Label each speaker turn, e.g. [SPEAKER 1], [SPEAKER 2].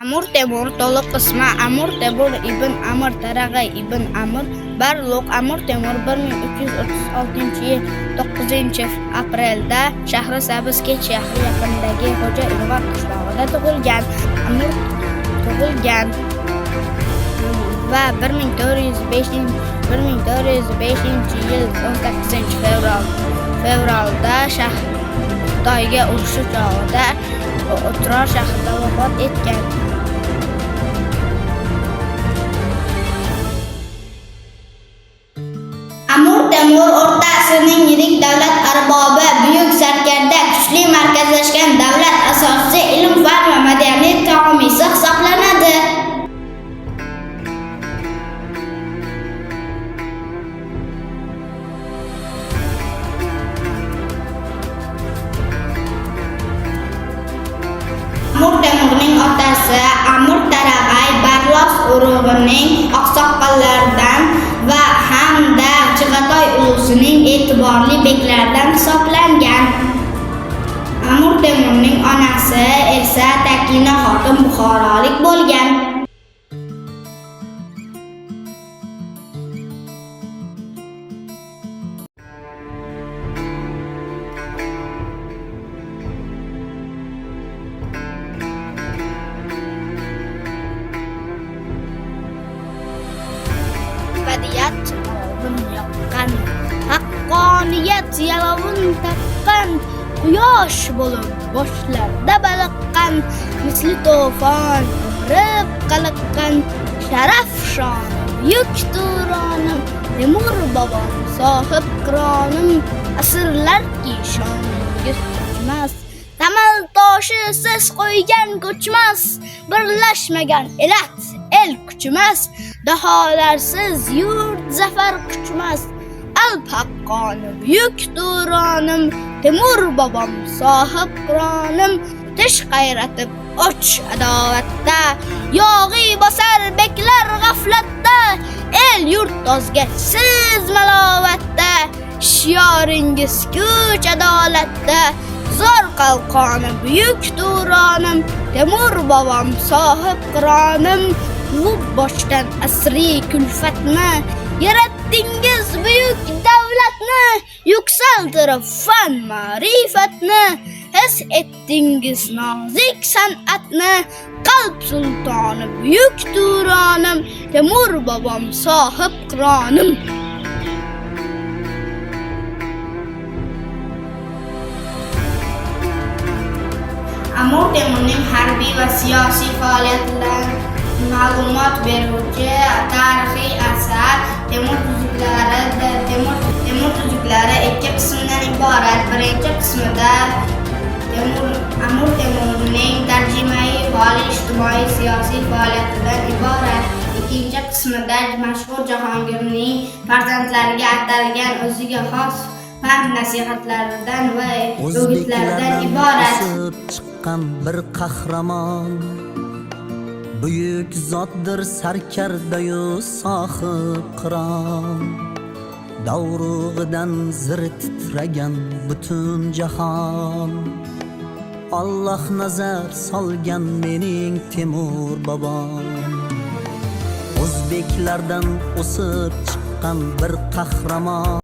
[SPEAKER 1] Amir Temur to'liq ismi Amir Temur ibn Amir Tarag'ay ibn Amir Barluq. Amir Temur 1336-yil 9-aprelda Shahrisabzga shahri yaqinidagi Xo'ja Ilg'or qishlog'ida tug'ilgan. Amir tug'ilgan va 1405-yil 18-fevralda Xitoyga urushi chog'ida O'trar shahrida vafot etgan. Amir Temur o'rta asrning yirik davlat arbobi, buyuk sarkarda, kuchli markazlashgan davlat asoschisi, ilm-fan va madaniyat homiysi hisoblanadi. Amir Temurning otasi Amir Tarag'ay Barlos urug'ining oqsoqollaridan va hamda Chig'atoy ulusining e'tiborli beklaridan hisoblangan. Amir Temurning onasi esa Takina xotin buxorolik bo'lgan. Haqqoniyat yalovun taqqan quyosh bo'lib boshlarda baliqqan, misli to'fon urib qaliqqan sharaf shonim, yuk turonim, Temur bobom sohib qironim, asrlarki shoningiz ko'chmas, tamal toshi siz qo'ygan ko'chmas, birlashmagan elat el kuchmas, daholarsiz yurt zafar quchmas. Alp haqqonim, yuk turonim, Temur bobom sohib qironim, tish qayratib och adovatda, yog'iy bosar beklar g'aflatda, el yurt tozga siz malovatda, shioringiz kuch adolatda, zo'r qalqonim, yuk turonim, Temur bobom sohib qironim, yuvib boshdan asriy kulfatni, yaratdingiz buyuk davlatni, yuksaltirib fan ma'rifatni, his etdingiz nozik san'atni, qalb sultoni buyuk turonim, Temur bobom sohib qironim. Amir Temurning harbiy va siyosiy faoliyatlaridan ma'lumot beruvchi tarixiy asar Temur tuzuklari ikki qismdan iborat. Birinchi qismida Amir Temurning tarjimai faoliy ijtimoiy siyosiy faoliyatidan iborat. Ikkinchi qismida mashhur Jahongirning farzandlariga atalgan o'ziga xos pand nasihatlaridan va o'gitlaridan iborat.
[SPEAKER 2] Chiqqan bir qahramon, buyuk zotdir sarkardayu sohib qiron, davrug'idan zir titragan butun jahon. Alloh nazar solgan mening Temur bobom, o'zbeklardan o'sib chiqqan bir qahramon.